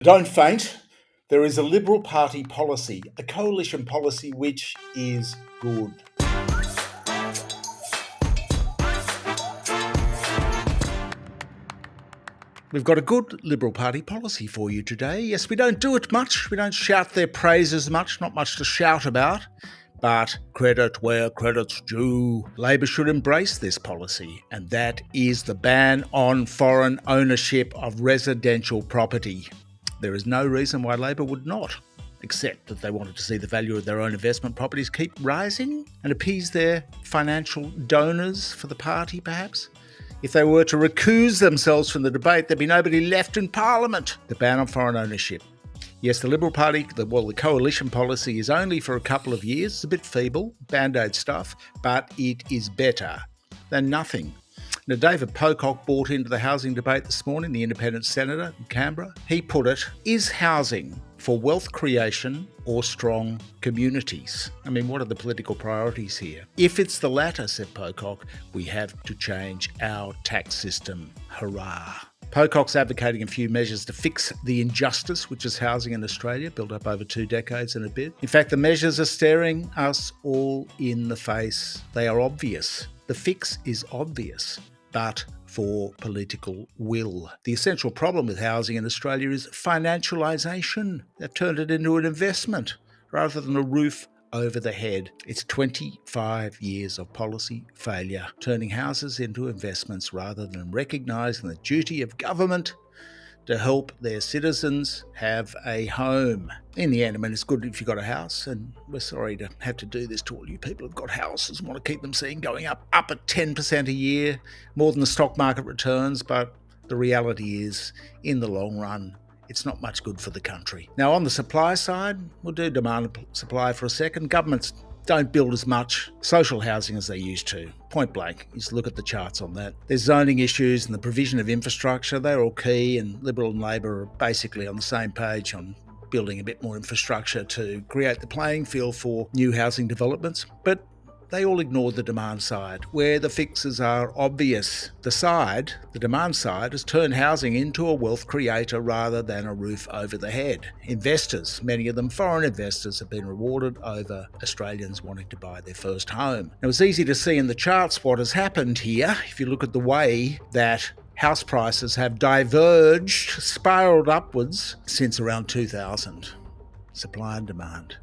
Don't faint. There is a Liberal Party policy, a coalition policy which is good. We've got a good Liberal Party policy for you today. Yes, we don't do it much. We don't shout their praises much, not much to shout about. But credit where credit's due. Labor should embrace this policy, and that is the ban on foreign ownership of residential property. There is no reason why Labor would not, except that they wanted to see the value of their own investment properties keep rising and appease their financial donors for the party, perhaps. If they were to recuse themselves from the debate, there'd be nobody left in Parliament. The ban on foreign ownership. Yes, the Liberal Party, the coalition policy is only for a couple of years. It's a bit feeble, band-aid stuff, but it is better than nothing. Now, David Pocock brought into the housing debate this morning, the independent senator in Canberra. He put it, is housing for wealth creation or strong communities? I mean, what are the political priorities here? If it's the latter, said Pocock, we have to change our tax system. Hurrah. Pocock's advocating a few measures to fix the injustice, which is housing in Australia, built up over 2 decades and a bit. In fact, the measures are staring us all in the face. They are obvious. The fix is obvious, but for political will. The essential problem with housing in Australia is financialisation. They've turned it into an investment rather than a roof over the head. It's 25 years of policy failure, turning houses into investments rather than recognising the duty of government to help their citizens have a home. In the end, I mean, it's good if you've got a house, and we're sorry to have to do this to all you people who've got houses and want to keep them going up at 10% a year, more than the stock market returns, but the reality is, in the long run, it's not much good for the country. Now, on the supply side, we'll do demand and supply for a second. Governments don't build as much social housing as they used to. Point blank. You just look at the charts on that. There's zoning issues and the provision of infrastructure. They're all key, and Liberal and Labor are basically on the same page on building a bit more infrastructure to create the playing field for new housing developments. But they all ignore the demand side, where the fixes are obvious. The demand side, has turned housing into a wealth creator rather than a roof over the head. Investors, many of them foreign investors, have been rewarded over Australians wanting to buy their first home. Now, it's easy to see in the charts what has happened here. If you look at the way that house prices have diverged, spiraled upwards since around 2000. Supply and demand.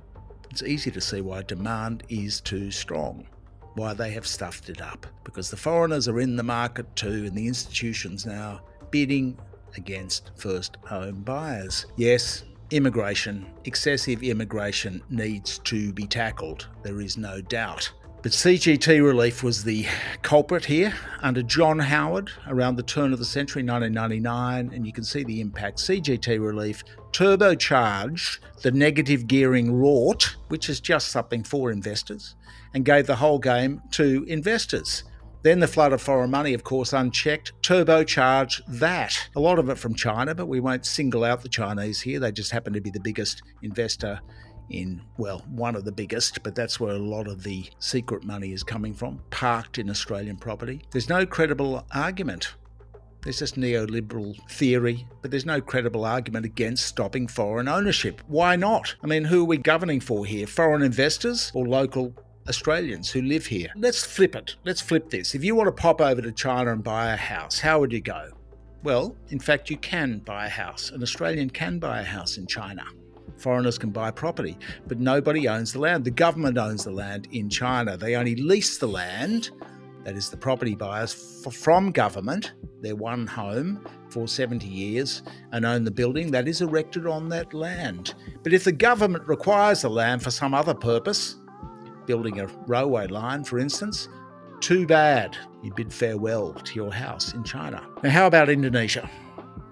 It's easy to see why demand is too strong, why they have stuffed it up, because the foreigners are in the market too, and the institutions now bidding against first home buyers. Yes, immigration, excessive immigration needs to be tackled, there is no doubt. But CGT relief was the culprit here under John Howard around the turn of the century, 1999, and you can see the impact. CGT relief turbocharged the negative gearing rort, which is just something for investors, and gave the whole game to investors. Then the flood of foreign money, of course, unchecked, turbocharged that. A lot of it from China, but we won't single out the Chinese here. They just happen to be the biggest investor in, well, one of the biggest, but that's where a lot of the secret money is coming from, parked in Australian property. There's no credible argument. There's just neoliberal theory, but there's no credible argument against stopping foreign ownership. Why not? I mean, who are we governing for here? Foreign investors or local Australians who live here? Let's flip it. Let's flip this. If you want to pop over to China and buy a house, how would you go? Well, in fact, you can buy a house. An Australian can buy a house in China. Foreigners can buy property, but nobody owns the land. The government owns the land in China. They only lease the land, that is the property buyers, from government, their one home, for 70 years, and own the building that is erected on that land. But if the government requires the land for some other purpose, building a railway line, for instance, too bad. You bid farewell to your house in China. Now, how about Indonesia?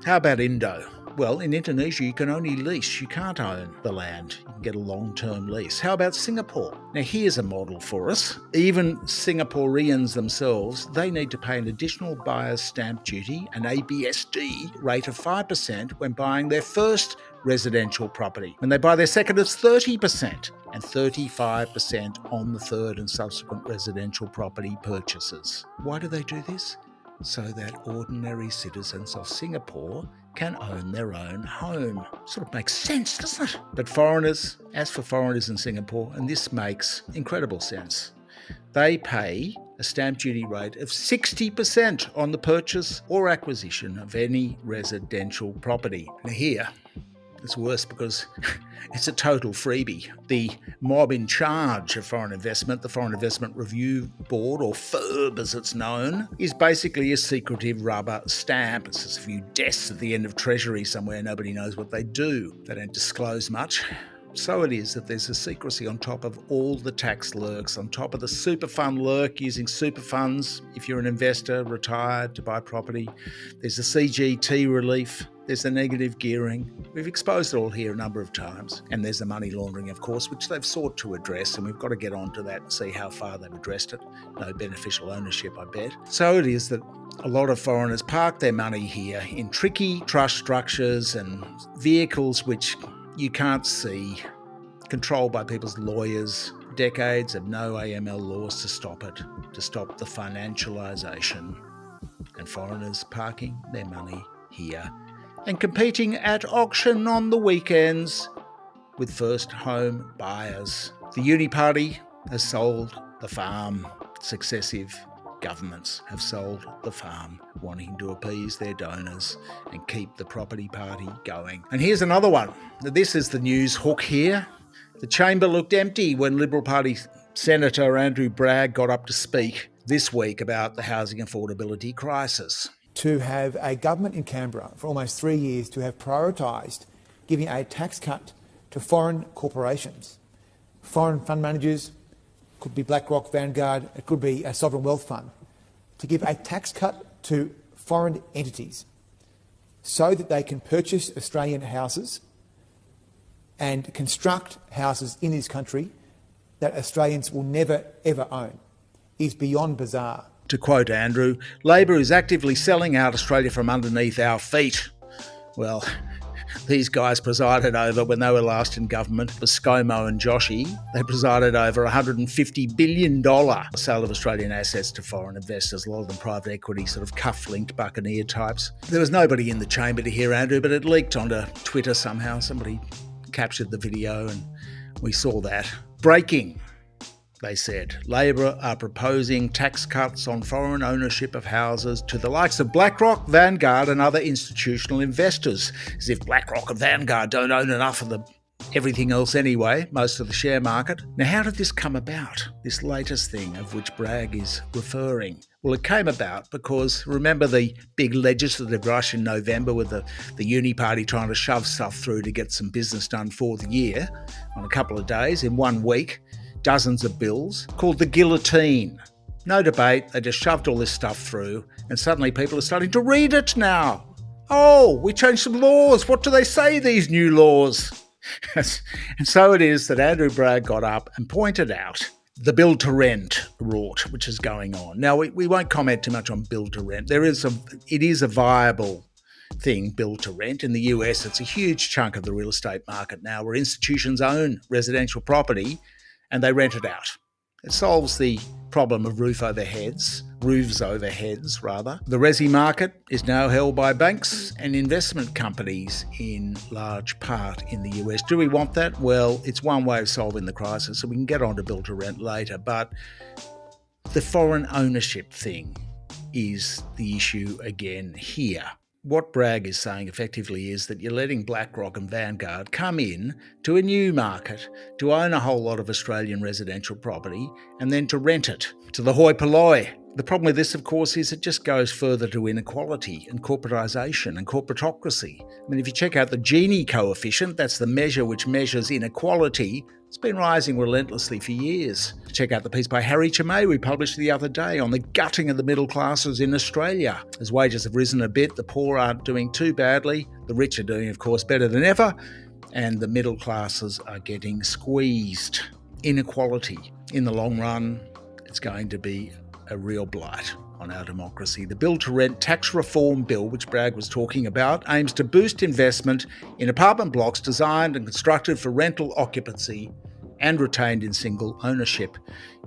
How about Indo? Well, in Indonesia, you can only lease. You can't own the land. You can get a long-term lease. How about Singapore? Now, here's a model for us. Even Singaporeans themselves, they need to pay an additional buyer's stamp duty, an ABSD rate of 5% when buying their first residential property. When they buy their second, it's 30%, and 35% on the third and subsequent residential property purchases. Why do they do this? So that ordinary citizens of Singapore can own their own home. Sort of makes sense, doesn't it? But foreigners, as for foreigners in Singapore, and this makes incredible sense, they pay a stamp duty rate of 60% on the purchase or acquisition of any residential property. Now here, it's worse because it's a total freebie. The mob in charge of foreign investment, the Foreign Investment Review Board, or FIRB as it's known, is basically a secretive rubber stamp. It's just a few desks at the end of Treasury somewhere. Nobody knows what they do. They don't disclose much. So it is that there's a secrecy on top of all the tax lurks, on top of the super fund lurk using super funds if you're an investor, retired, to buy property. There's the CGT relief. There's the negative gearing. We've exposed it all here a number of times. And there's the money laundering, of course, which they've sought to address, and we've got to get onto that and see how far they've addressed it. No beneficial ownership, I bet. So it is that a lot of foreigners park their money here in tricky trust structures and vehicles which you can't see, controlled by people's lawyers, decades of no AML laws to stop it, to stop the financialisation, and foreigners parking their money here and competing at auction on the weekends with first home buyers. The Uni Party has sold the farm. Successive governments have sold the farm, wanting to appease their donors and keep the property party going. And here's another one. This is the news hook here. The chamber looked empty when Liberal Party Senator Andrew Bragg got up to speak this week about the housing affordability crisis. To have a government in Canberra for almost 3 years to have prioritised giving a tax cut to foreign corporations, foreign fund managers, could be BlackRock, Vanguard, it could be a sovereign wealth fund, to give a tax cut to foreign entities so that they can purchase Australian houses and construct houses in this country that Australians will never, ever own, is beyond bizarre. To quote Andrew, Labor is actively selling out Australia from underneath our feet. Well, these guys presided over, when they were last in government, for ScoMo and Joshi, they presided over a $150 billion sale of Australian assets to foreign investors, a lot of them private equity, sort of cuff-linked buccaneer types. There was nobody in the chamber to hear Andrew, but it leaked onto Twitter somehow. Somebody captured the video and we saw that. Breaking. They said, Labor are proposing tax cuts on foreign ownership of houses to the likes of BlackRock, Vanguard and other institutional investors. As if BlackRock and Vanguard don't own enough of everything else anyway, most of the share market. Now, how did this come about, this latest thing of which Bragg is referring? Well, it came about because, remember the big legislative rush in November with the Uni Party trying to shove stuff through to get some business done for the year on a couple of days, in 1 week. Dozens of bills called the guillotine. No debate, they just shoved all this stuff through and suddenly people are starting to read it now. Oh, we changed some laws. What do they say, these new laws? And so it is that Andrew Bragg got up and pointed out the build to rent rort which is going on. Now, we won't comment too much on build to rent. It is a viable thing, build to rent. In the US, it's a huge chunk of the real estate market now where institutions own residential property and they rent it out. It solves the problem of roofs overheads. The resi market is now held by banks and investment companies in large part in the US. Do we want that? Well, it's one way of solving the crisis, so we can get on to build to rent later. But the foreign ownership thing is the issue again here. What Bragg is saying effectively is that you're letting BlackRock and Vanguard come in to a new market to own a whole lot of Australian residential property and then to rent it to the hoi polloi. The problem with this, of course, is it just goes further to inequality and corporatisation and corporatocracy. I mean, if you check out the Gini coefficient, that's the measure which measures inequality, it's been rising relentlessly for years. Check out the piece by Harry Chimay we published the other day on the gutting of the middle classes in Australia. As wages have risen a bit, the poor aren't doing too badly. The rich are doing, of course, better than ever. And the middle classes are getting squeezed. Inequality. In the long run, it's going to be a real blight on our democracy. The Build to Rent tax reform bill, which Bragg was talking about, aims to boost investment in apartment blocks designed and constructed for rental occupancy and retained in single ownership.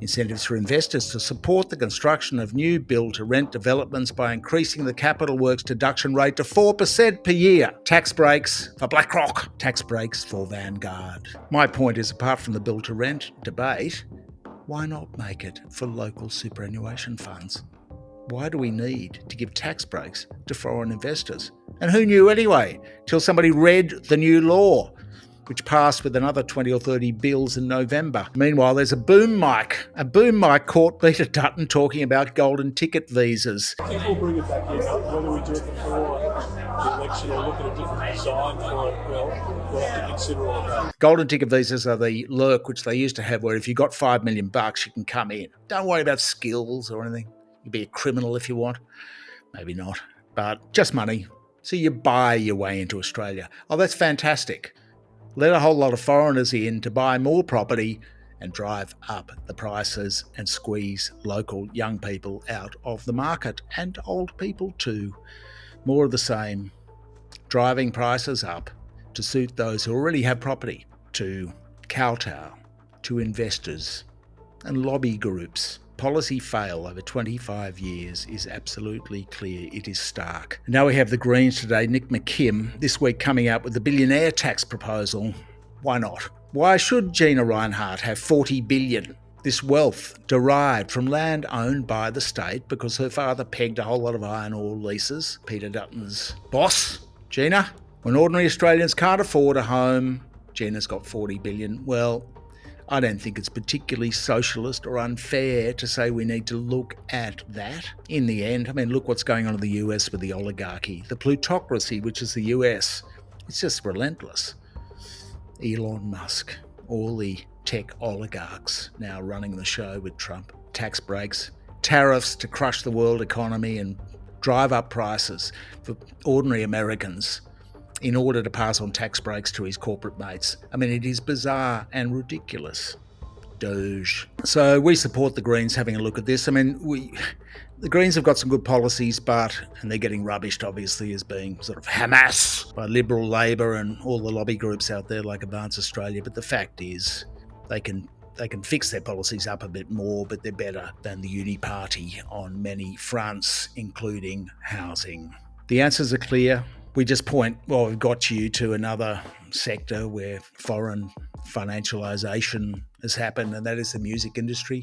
Incentives for investors to support the construction of new build-to-rent developments by increasing the capital works deduction rate to 4% per year. Tax breaks for BlackRock. Tax breaks for Vanguard. My point is, apart from the build-to-rent debate, why not make it for local superannuation funds? Why do we need to give tax breaks to foreign investors? And who knew anyway, till somebody read the new law, which passed with another 20 or 30 bills in November. Meanwhile, there's a boom mic caught Peter Dutton talking about golden ticket visas. I think we'll bring it back in, whether we do it before the election or look at a different design for it. Well, we'll have to consider all of that. Golden ticket visas are the lurk which they used to have, where if you got $5 million, you can come in. Don't worry about skills or anything. You can be a criminal if you want. Maybe not, but just money. So you buy your way into Australia. Oh, that's fantastic. Let a whole lot of foreigners in to buy more property and drive up the prices and squeeze local young people out of the market, and old people too. More of the same. Driving prices up to suit those who already have property, to kowtow to investors and lobby groups. Policy fail over 25 years is absolutely clear. It is stark. Now we have the Greens today, Nick McKim, this week coming out with the billionaire tax proposal. Why not? Why should Gina Rinehart have $40 billion? This wealth derived from land owned by the state because her father pegged a whole lot of iron ore leases. Peter Dutton's boss, Gina. When ordinary Australians can't afford a home, Gina's got $40 billion. Well, I don't think it's particularly socialist or unfair to say we need to look at that. In the end, I mean, look what's going on in the US with the oligarchy, the plutocracy, which is the US. It's just relentless. Elon Musk, all the tech oligarchs now running the show with Trump. Tax breaks, tariffs to crush the world economy and drive up prices for ordinary Americans in order to pass on tax breaks to his corporate mates. I mean, it is bizarre and ridiculous. Doge. So we support the Greens having a look at this. I mean, the Greens have got some good policies, and they're getting rubbished, obviously, as being sort of Hamas by Liberal Labor and all the lobby groups out there like Advance Australia. But the fact is, they can fix their policies up a bit more, but they're better than the Uni Party on many fronts, including housing. The answers are clear. We just we've got you to another sector where foreign financialisation has happened, and that is the music industry.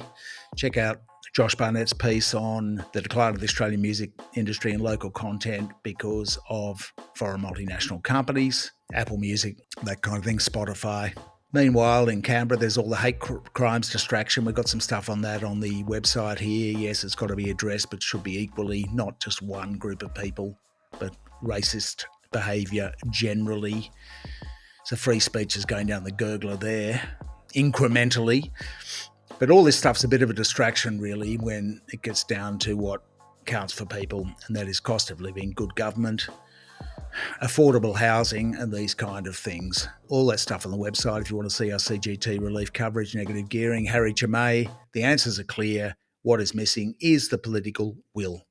Check out Josh Barnett's piece on the decline of the Australian music industry and local content because of foreign multinational companies, Apple Music, that kind of thing, Spotify. Meanwhile, in Canberra, there's all the hate crimes distraction. We've got some stuff on that on the website here. Yes, it's got to be addressed, but should be equally, not just one group of people, but racist behaviour generally. So free speech is going down the gurgler there, incrementally. But all this stuff's a bit of a distraction, really, when it gets down to what counts for people, and that is cost of living, good government, affordable housing, and these kind of things. All that stuff on the website if you want to see our CGT relief coverage, negative gearing. Harry Chamay, the answers are clear. What is missing is the political will.